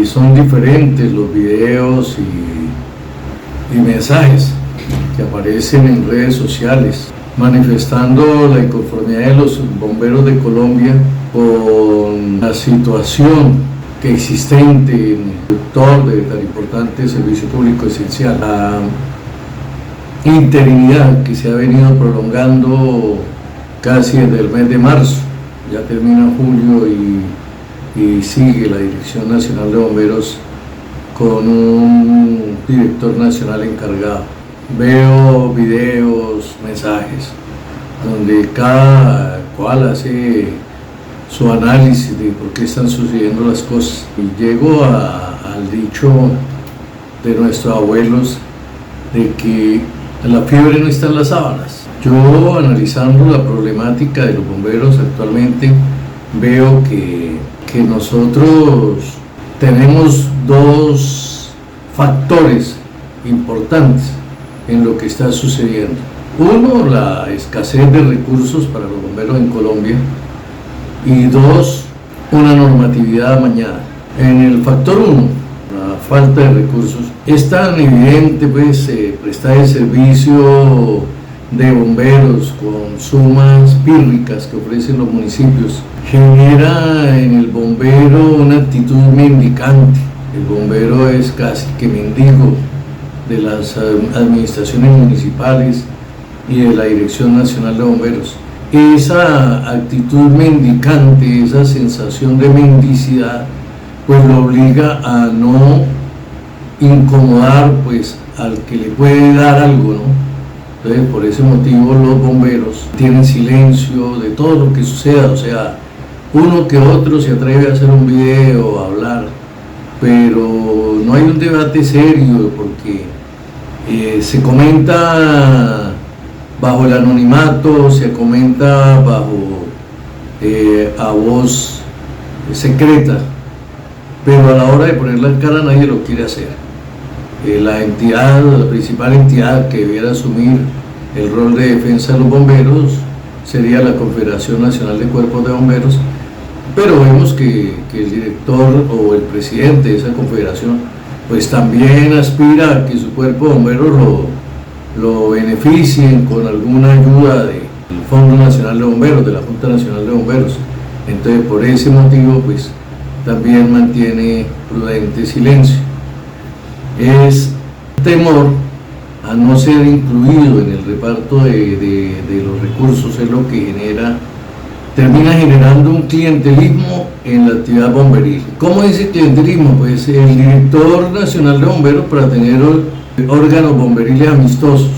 son diferentes los videos y mensajes que aparecen en redes sociales manifestando la inconformidad de los bomberos de Colombia con la situación que existente en el sector de tan importante servicio público esencial, la interinidad que se ha venido prolongando casi desde el mes de marzo, ya termina julio y sigue la Dirección Nacional de Bomberos con un director nacional encargado. Veo videos, mensajes, donde cada cual hace su análisis de por qué están sucediendo las cosas. Y llego al dicho de nuestros abuelos de que la fiebre no está en las sábanas. Yo, analizando la problemática de los bomberos actualmente, veo que nosotros tenemos dos factores importantes en lo que está sucediendo. Uno, la escasez de recursos para los bomberos en Colombia, y dos, una normatividad amañada. En el factor 1, la falta de recursos, es tan evidente pues prestar el servicio de bomberos con sumas pírricas que ofrecen los municipios, genera en el bombero una actitud mendicante. El bombero es casi que mendigo de las administraciones municipales y de la Dirección Nacional de Bomberos. Esa actitud mendicante, esa sensación de mendicidad, pues lo obliga a no incomodar pues al que le puede dar algo, ¿no? Entonces, por ese motivo los bomberos tienen silencio de todo lo que suceda, o sea, uno que otro se atreve a hacer un video, a hablar, pero no hay un debate serio porque se comenta bajo el anonimato, se comenta bajo a voz secreta, pero a la hora de poner la cara nadie lo quiere hacer. La principal entidad que debiera asumir el rol de defensa de los bomberos sería la Confederación Nacional de Cuerpos de Bomberos, pero vemos que el director o el presidente de esa confederación pues también aspira a que su cuerpo de bomberos lo beneficien con alguna ayuda del Fondo Nacional de Bomberos, de la Junta Nacional de Bomberos. Entonces, por ese motivo pues también mantiene prudente silencio. Es temor a no ser incluido en el reparto de los recursos, es lo que termina generando un clientelismo en la actividad bomberil. ¿Cómo es el clientelismo? Pues el director nacional de bomberos, para tener órganos bomberiles amistosos,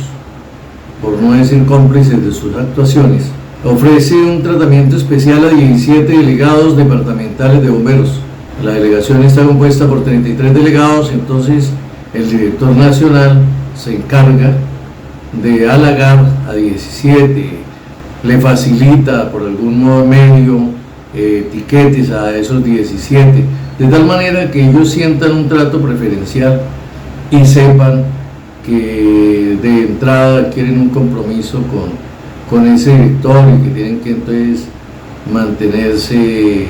por no decir cómplices de sus actuaciones, ofrece un tratamiento especial a 17 delegados departamentales de bomberos. La delegación está compuesta por 33 delegados, entonces el director nacional se encarga de halagar a 17, le facilita por algún modo medio tiquetes a esos 17, de tal manera que ellos sientan un trato preferencial y sepan que de entrada quieren un compromiso con ese director y que tienen que entonces mantenerse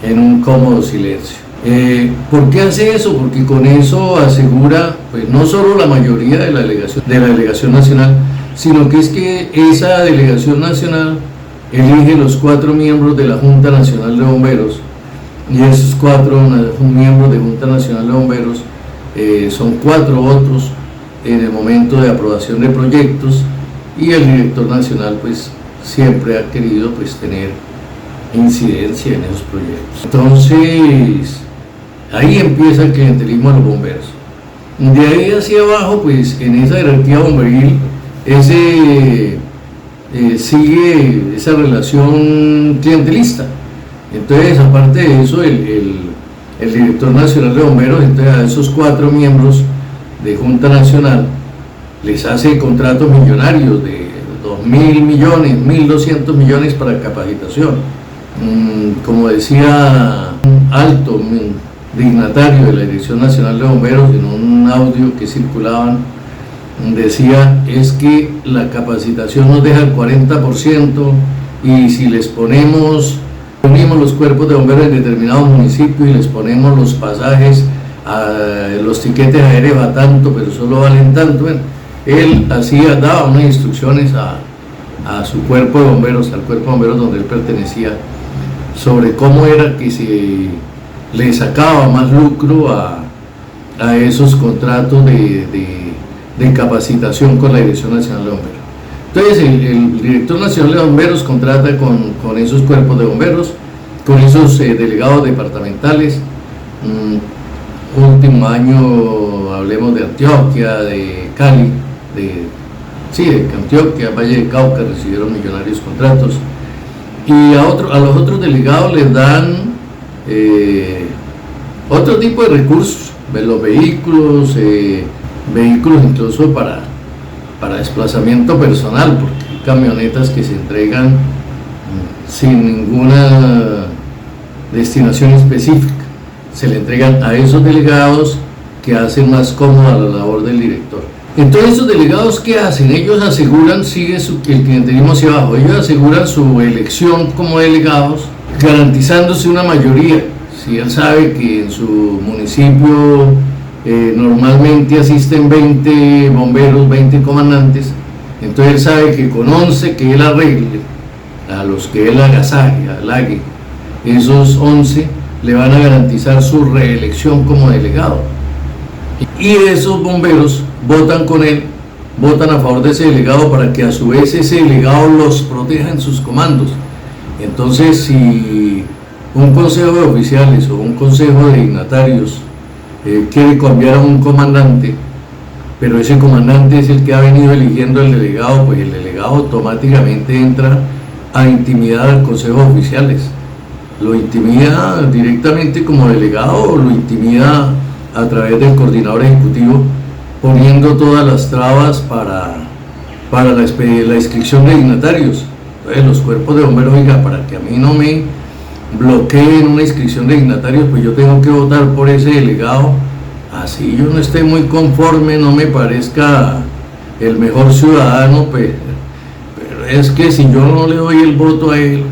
en un cómodo silencio. ¿Por qué hace eso? Porque con eso asegura pues no solo la mayoría de la delegación nacional, sino que es que esa delegación nacional elige los 4 miembros de la Junta Nacional de Bomberos, y esos 4 miembros de Junta Nacional de Bomberos son 4 votos en el momento de aprobación de proyectos, y el director nacional pues siempre ha querido pues tener incidencia en esos proyectos. Entonces ahí empieza el clientelismo de los bomberos. De ahí hacia abajo pues en esa jerarquía bomberil sigue esa relación clientelista. Entonces, aparte de eso, el director nacional de bomberos, entonces a esos 4 miembros de Junta Nacional les hace contratos millonarios de 2.000 millones, 1.200 millones para capacitación. Como decía un alto dignatario de la Dirección Nacional de Bomberos en un audio que circulaban, decía, es que la capacitación nos deja el 40%, y si les ponemos unimos los cuerpos de bomberos en determinados municipios y les ponemos los pasajes, los tiquetes aéreos a tanto, pero solo valen tanto. Bueno, él daba unas instrucciones a su cuerpo de bomberos, al cuerpo de bomberos donde él pertenecía, sobre cómo era que se le sacaba más lucro a esos contratos de capacitación con la Dirección Nacional de Bomberos. Entonces el Director Nacional de Bomberos contrata con esos cuerpos de bomberos, con esos delegados departamentales. Último año hablemos de Antioquia, de Cali, de Antioquia, Valle de Cauca recibieron millonarios contratos, y a los otros delegados les dan otro tipo de recursos, los vehículos, vehículos incluso para desplazamiento personal, porque hay camionetas que se entregan sin ninguna destinación específica, se le entregan a esos delegados que hacen más cómoda la labor del director. Entonces, esos delegados, ¿qué hacen? Ellos aseguran, el clientelismo hacia abajo, ellos aseguran su elección como delegados, garantizándose una mayoría. Si él sabe que en su municipio normalmente asisten 20 bomberos, 20 comandantes, entonces él sabe que con 11 que él arregle, a los que él halague, esos 11 le van a garantizar su reelección como delegado. Y esos bomberos votan con él, votan a favor de ese delegado para que a su vez ese delegado los proteja en sus comandos. Entonces, si un consejo de oficiales o un consejo de dignatarios quiere cambiar a un comandante, pero ese comandante es el que ha venido eligiendo el delegado, pues el delegado automáticamente entra a intimidar al consejo de oficiales. Lo intimida directamente como delegado o lo intimida a través del coordinador ejecutivo, poniendo todas las trabas para la inscripción de dignatarios. Entonces los cuerpos de bomberos, oiga, para que a mí no me bloqueen una inscripción de dignatarios, pues yo tengo que votar por ese delegado, así yo no esté muy conforme, no me parezca el mejor ciudadano, pero es que si yo no le doy el voto a él,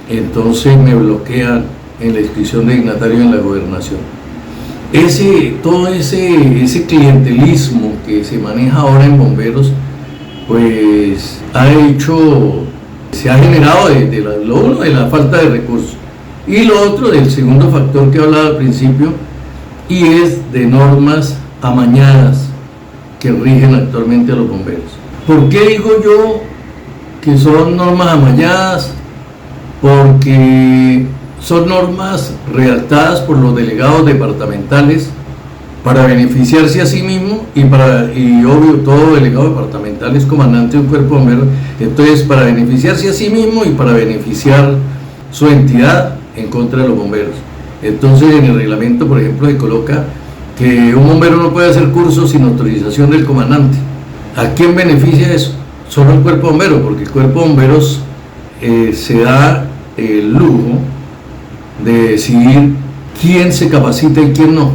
entonces me bloquean en la inscripción de dignatarios en la gobernación. Todo ese clientelismo que se maneja ahora en bomberos, pues se ha generado de la falta de recursos, y lo otro del segundo factor que hablaba al principio, y es de normas amañadas que rigen actualmente a los bomberos. ¿Por qué digo yo que son normas amañadas? Porque son normas redactadas por los delegados departamentales para beneficiarse a sí mismo y obvio todo delegado departamental es comandante de un cuerpo de bomberos, entonces para beneficiarse a sí mismo y para beneficiar su entidad en contra de los bomberos. Entonces en el reglamento, por ejemplo, se coloca que un bombero no puede hacer cursos sin autorización del comandante. ¿A quién beneficia eso? Solo el cuerpo de bomberos, porque el cuerpo de bomberos se da el lujo de decidir quién se capacita y quién no.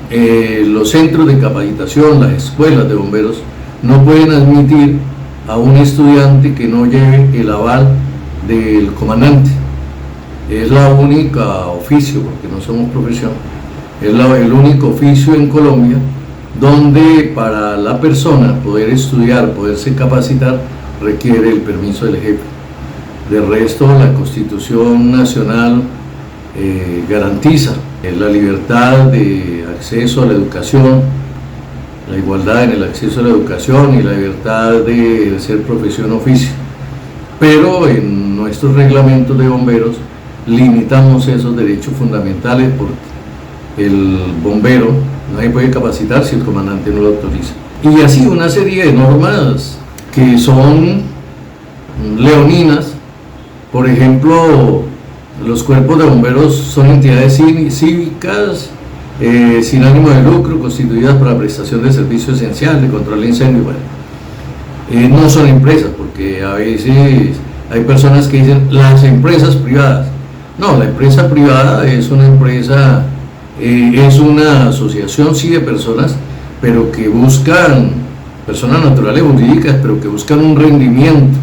Los centros de capacitación, las escuelas de bomberos, no pueden admitir a un estudiante que no lleve el aval del comandante. Es la única oficio, porque no somos profesión, es el único oficio en Colombia donde para la persona poder estudiar, poderse capacitar, requiere el permiso del jefe. De resto, la Constitución Nacional garantiza la libertad de acceso a la educación, la igualdad en el acceso a la educación y la libertad de ser profesión oficio. Pero en nuestros reglamentos de bomberos limitamos esos derechos fundamentales porque el bombero no se puede capacitar si el comandante no lo autoriza. Y así una serie de normas que son leoninas. Por ejemplo, los cuerpos de bomberos son entidades cívicas sin ánimo de lucro, constituidas para la prestación de servicios esenciales, de control de incendios. Bueno, no son empresas, porque a veces hay personas que dicen las empresas privadas. No, la empresa privada es una empresa, es una asociación sí de personas, pero que buscan, personas naturales jurídicas, pero que buscan un rendimiento,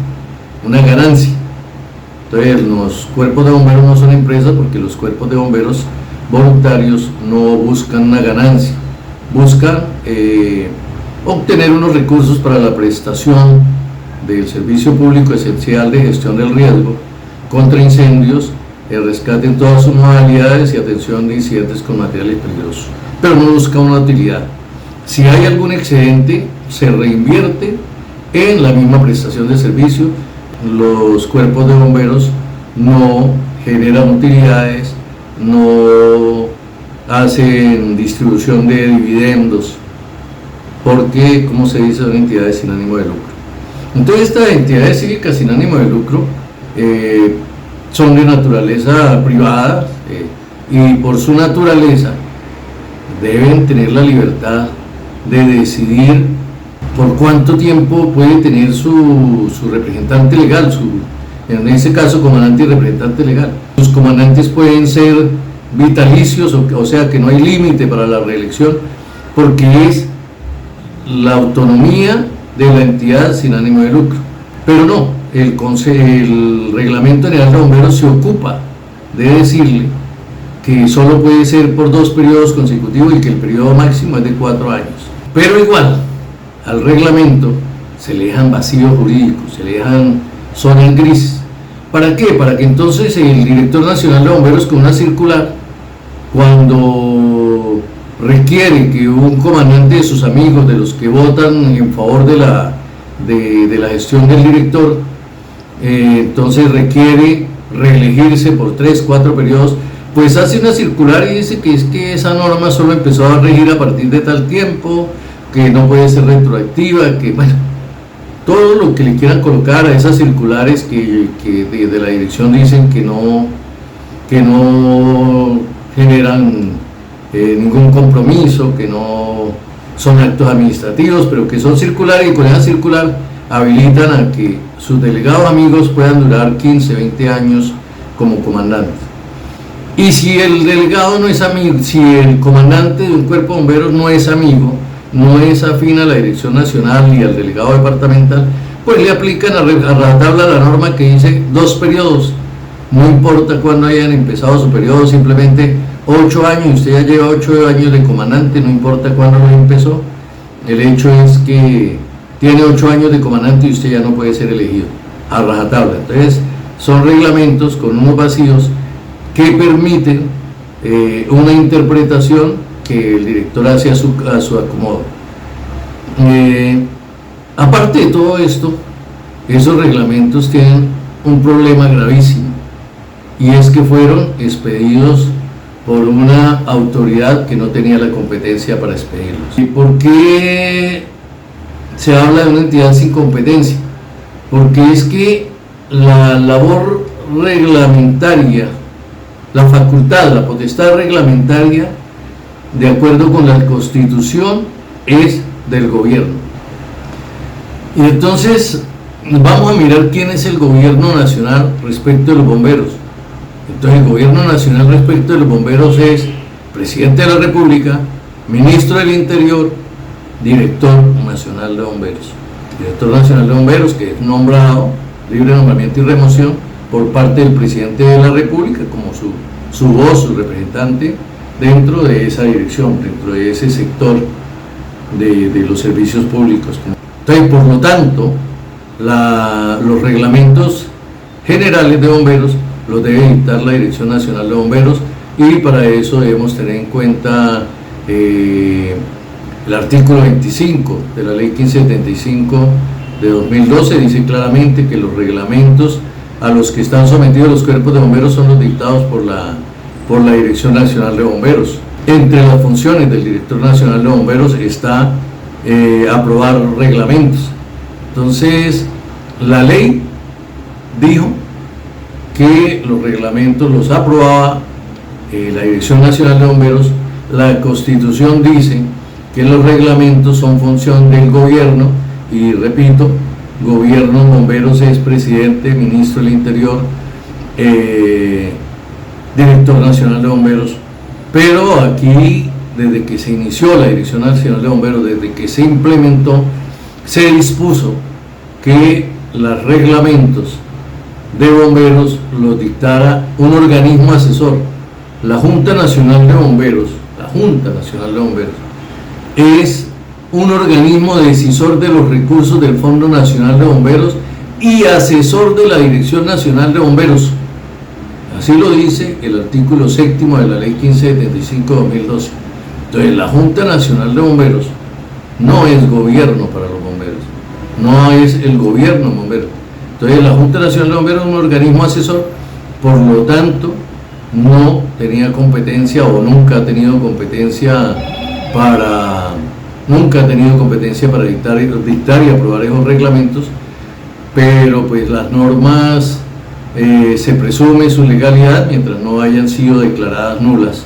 una ganancia. Entonces los cuerpos de bomberos no son empresas, porque los cuerpos de bomberos voluntarios no buscan una ganancia, buscan obtener unos recursos para la prestación del servicio público esencial de gestión del riesgo contra incendios, el rescate en todas sus modalidades y atención de incidentes con materiales peligrosos, pero no busca una utilidad. Si hay algún excedente, se reinvierte en la misma prestación de servicio. Los cuerpos de bomberos no generan utilidades, no hacen distribución de dividendos, porque, como se dice, son entidades sin ánimo de lucro. Entonces, estas entidades cívicas sin ánimo de lucro son de naturaleza privada, y por su naturaleza deben tener la libertad de decidir por cuánto tiempo puede tener su representante legal, en ese caso comandante y representante legal. Los comandantes pueden ser vitalicios, o sea que no hay límite para la reelección, porque es la autonomía de la entidad sin ánimo de lucro. Pero no, el Reglamento General de Bomberos se ocupa de decirle que solo puede ser por 2 periodos consecutivos y que el periodo máximo es de 4 años. Pero igual, al reglamento se le dejan vacíos jurídicos, se le dejan zonas grises. ¿Para qué? Para que entonces el director nacional de bomberos, con una circular, cuando requiere que un comandante de sus amigos, de los que votan en favor de la gestión del director, entonces requiere reelegirse por 3, 4 periodos, pues hace una circular y dice que es que esa norma solo empezó a regir a partir de tal tiempo, que no puede ser retroactiva, que bueno, todo lo que le quieran colocar a esas circulares que de la dirección dicen que no generan ningún compromiso, que no son actos administrativos, pero que son circulares, y con esa circular habilitan a que sus delegados amigos puedan durar 15, 20 años como comandantes. Y si el delegado no es amigo, si el comandante de un cuerpo de bomberos no es amigo, no es afín a la dirección nacional ni al delegado departamental, pues le aplican a rajatabla la norma que dice 2 periodos, no importa cuándo hayan empezado su periodo, simplemente 8 años, usted ya lleva 8 años de comandante, no importa cuándo lo empezó, el hecho es que tiene 8 años de comandante y usted ya no puede ser elegido, a rajatabla. Entonces son reglamentos con unos vacíos que permiten una interpretación que el director hace a su acomodo. Aparte de todo esto, esos reglamentos tienen un problema gravísimo, y es que fueron expedidos por una autoridad que no tenía la competencia para expedirlos. ¿Y por qué se habla de una entidad sin competencia? Porque es que la labor reglamentaria, la facultad, la potestad reglamentaria, de acuerdo con la Constitución, es del gobierno. Y entonces vamos a mirar quién es el gobierno nacional respecto de los bomberos. Entonces el gobierno nacional respecto de los bomberos es presidente de la República, ministro del Interior, director nacional de bomberos. Director nacional de bomberos, que es nombrado, libre nombramiento y remoción, por parte del presidente de la República como su voz, su representante dentro de esa dirección, dentro de ese sector de los servicios públicos. Entonces, por lo tanto, los reglamentos generales de bomberos los debe dictar la Dirección Nacional de Bomberos, y para eso debemos tener en cuenta el artículo 25 de la Ley 1575 de 2012, dice claramente que los reglamentos a los que están sometidos los cuerpos de bomberos son los dictados por la Dirección Nacional de Bomberos. Entre las funciones del Director Nacional de Bomberos está aprobar reglamentos. Entonces, la ley dijo que los reglamentos los aprobaba la Dirección Nacional de Bomberos. La Constitución dice que los reglamentos son función del gobierno, y repito, gobierno, bomberos es presidente, ministro del Interior, director nacional de bomberos. Pero aquí, desde que se inició la Dirección Nacional de Bomberos, desde que se implementó, se dispuso que los reglamentos de Bomberos los dictara un organismo asesor. La Junta Nacional de Bomberos, es un organismo decisor de los recursos del Fondo Nacional de Bomberos y asesor de la Dirección Nacional de Bomberos. Así lo dice el artículo 7º de la Ley 1575/2012. Entonces, la Junta Nacional de Bomberos no es gobierno para los bomberos, no es el gobierno bombero. Entonces, la Junta Nacional de Bomberos es un organismo asesor, por lo tanto, no tenía competencia o nunca ha tenido competencia para dictar y aprobar esos reglamentos, pero pues las normas se presume su legalidad mientras no hayan sido declaradas nulas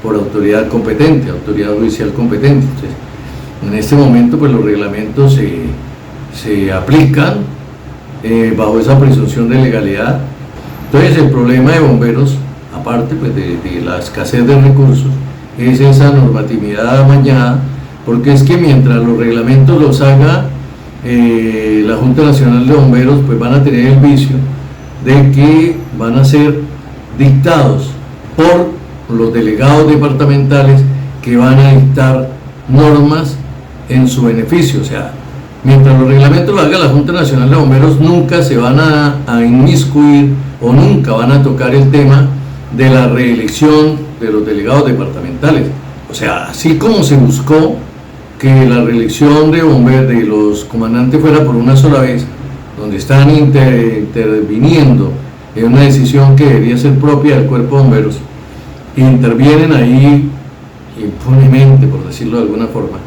por autoridad competente, autoridad judicial competente. Entonces, en este momento pues los reglamentos se aplican bajo esa presunción de legalidad. Entonces, el problema de bomberos, aparte pues de la escasez de recursos, es esa normatividad amañada, porque es que mientras los reglamentos los haga la Junta Nacional de Bomberos, pues van a tener el vicio de que van a ser dictados por los delegados departamentales que van a dictar normas en su beneficio. O sea, mientras los reglamentos lo haga la Junta Nacional de Bomberos, nunca se van a inmiscuir o nunca van a tocar el tema de la reelección de los delegados departamentales. O sea, así como se buscó que la reelección de bomberos de los comandantes fuera por una sola vez, donde están interviniendo en una decisión que debería ser propia del cuerpo de bomberos, intervienen ahí impunemente, por decirlo de alguna forma.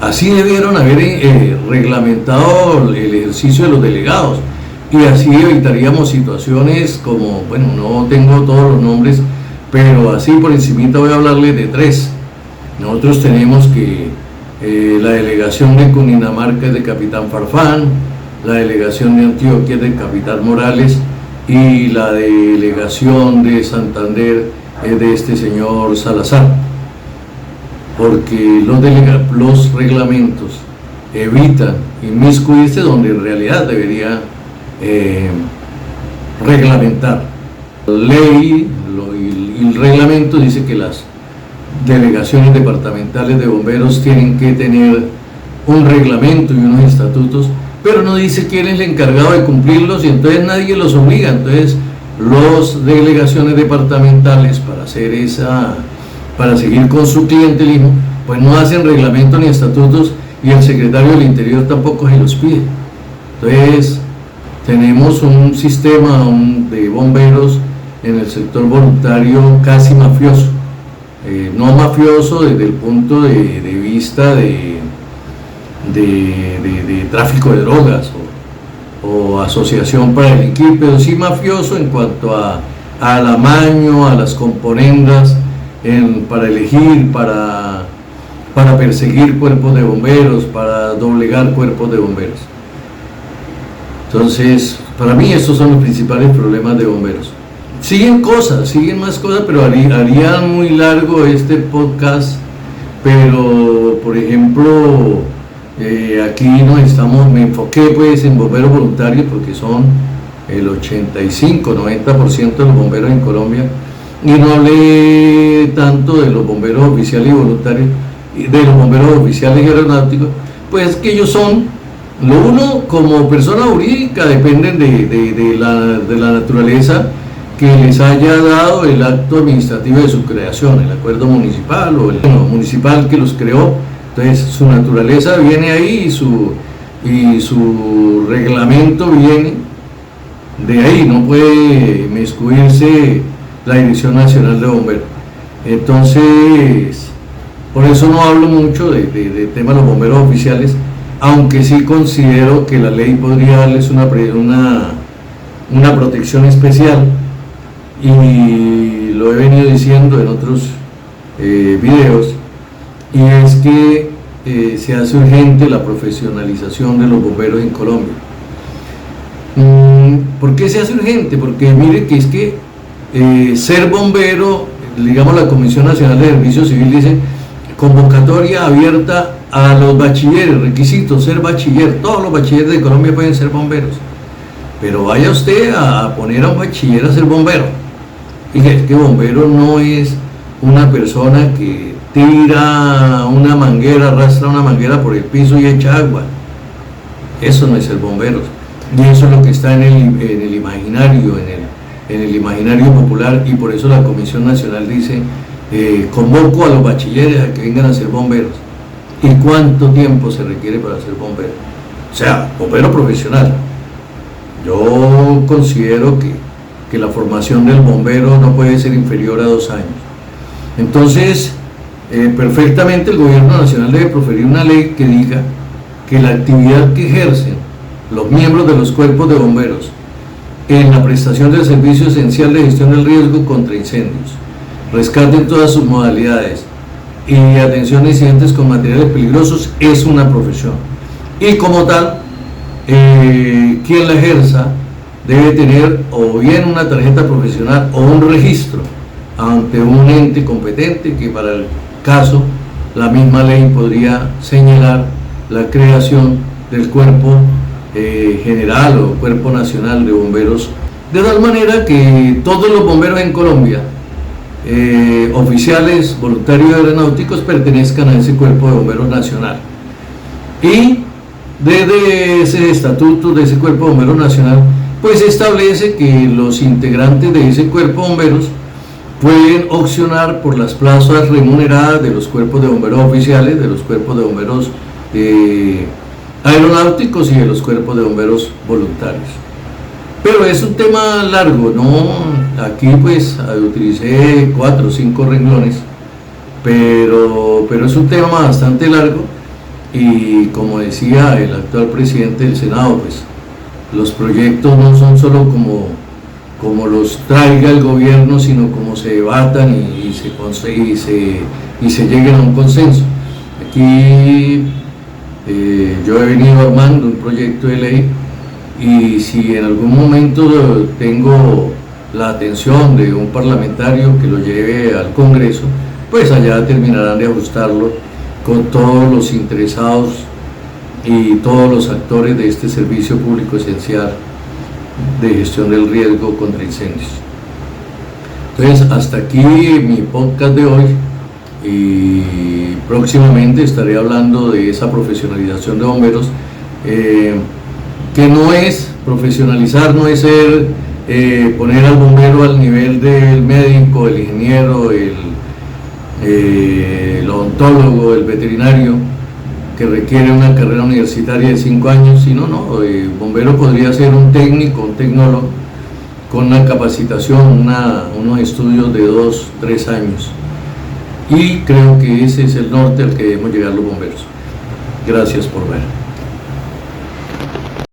Así debieron haber reglamentado el ejercicio de los delegados, y así evitaríamos situaciones como, bueno, no tengo todos los nombres, pero así por encimita voy a hablarles de 3. Nosotros tenemos que la delegación de Cundinamarca es de Capitán Farfán, la delegación de Antioquia es de Capitán Morales, y la delegación de Santander es de este señor Salazar, porque los reglamentos evitan inmiscuirse donde en realidad debería reglamentar. La ley y el reglamento dice que las delegaciones departamentales de bomberos tienen que tener un reglamento y unos estatutos, pero no dice quién es el encargado de cumplirlos, y entonces nadie los obliga. Entonces las delegaciones departamentales, para seguir con su clientelismo, pues no hacen reglamento ni estatutos, y el secretario del Interior tampoco se los pide. Entonces tenemos un sistema de bomberos en el sector voluntario casi mafioso, no mafioso desde el punto de vista de tráfico de drogas o asociación para delinquir, pero sí mafioso en cuanto al amaño, a las componendas, para elegir, para perseguir cuerpos de bomberos, para doblegar cuerpos de bomberos. Entonces, para mí estos son los principales problemas de bomberos. Siguen más cosas, pero harían muy largo este podcast. Pero, por ejemplo, aquí me enfoqué pues en bomberos voluntarios, porque son el 85-90% de los bomberos en Colombia, y no hablé tanto de los bomberos oficiales y voluntarios, de los bomberos oficiales y aeronáuticos, pues que ellos son, lo uno, como persona jurídica, dependen de la naturaleza que les haya dado el acto administrativo de su creación, el acuerdo municipal o el municipal que los creó. Entonces su naturaleza viene ahí y su reglamento viene de ahí, no puede inmiscuirse la Dirección Nacional de Bomberos. Entonces, por eso no hablo mucho de tema de los bomberos oficiales, aunque sí considero que la ley podría darles una protección especial, y lo he venido diciendo en otros videos, y es que se hace urgente la profesionalización de los bomberos en Colombia. ¿Por qué se hace urgente? Porque mire que es que ser bombero, digamos, la Comisión Nacional de Servicio Civil dice convocatoria abierta a los bachilleres, requisitos ser bachiller, todos los bachilleres de Colombia pueden ser bomberos. pero vaya usted a poner a un bachiller a ser bombero. Y es que bombero no es una persona que tira una manguera, arrastra una manguera por el piso y echa agua. Eso no es ser bombero. Y eso es lo que está en el imaginario, en el imaginario popular, y por eso la Comisión Nacional dice, convoco a los bachilleres a que vengan a ser bomberos. ¿Y cuánto tiempo se requiere para ser bombero? O sea, bombero profesional. Yo considero que la formación del bombero no puede ser inferior a 2 años. Entonces, perfectamente el gobierno nacional debe proferir una ley que diga que la actividad que ejercen los miembros de los cuerpos de bomberos en la prestación del servicio esencial de gestión del riesgo contra incendios, rescate en todas sus modalidades y atención a incidentes con materiales peligrosos es una profesión. Y como tal, quien la ejerza debe tener o bien una tarjeta profesional o un registro ante un ente competente, que para el caso la misma ley podría señalar la creación del cuerpo general o cuerpo nacional de bomberos, de tal manera que todos los bomberos en Colombia, oficiales, voluntarios aeronáuticos, pertenezcan a ese cuerpo de bomberos nacional. Y desde ese estatuto de ese cuerpo de bomberos nacional, pues establece que los integrantes de ese cuerpo de bomberos pueden opcionar por las plazas remuneradas de los cuerpos de bomberos oficiales, de los cuerpos de bomberos aeronáuticos y de los cuerpos de bomberos voluntarios. Pero es un tema largo, ¿no? Aquí pues utilicé 4 o 5 renglones, pero es un tema bastante largo, y como decía el actual presidente del Senado, pues los proyectos no son solo como los traiga el gobierno, sino como se debatan y se lleguen a un consenso. Aquí yo he venido armando un proyecto de ley, y si en algún momento tengo la atención de un parlamentario que lo lleve al Congreso, pues allá terminarán de ajustarlo con todos los interesados y todos los actores de este servicio público esencial de gestión del riesgo contra incendios. Entonces, hasta aquí mi podcast de hoy, y próximamente estaré hablando de esa profesionalización de bomberos, que no es profesionalizar, no es ser poner al bombero al nivel del médico, el ingeniero, el odontólogo, el veterinario, que requiere una carrera universitaria de 5 años, sino no, el bombero podría ser un técnico, un tecnólogo, con una capacitación, unos estudios de 2, 3 años. Y creo que ese es el norte al que debemos llegar los bomberos. Gracias por ver.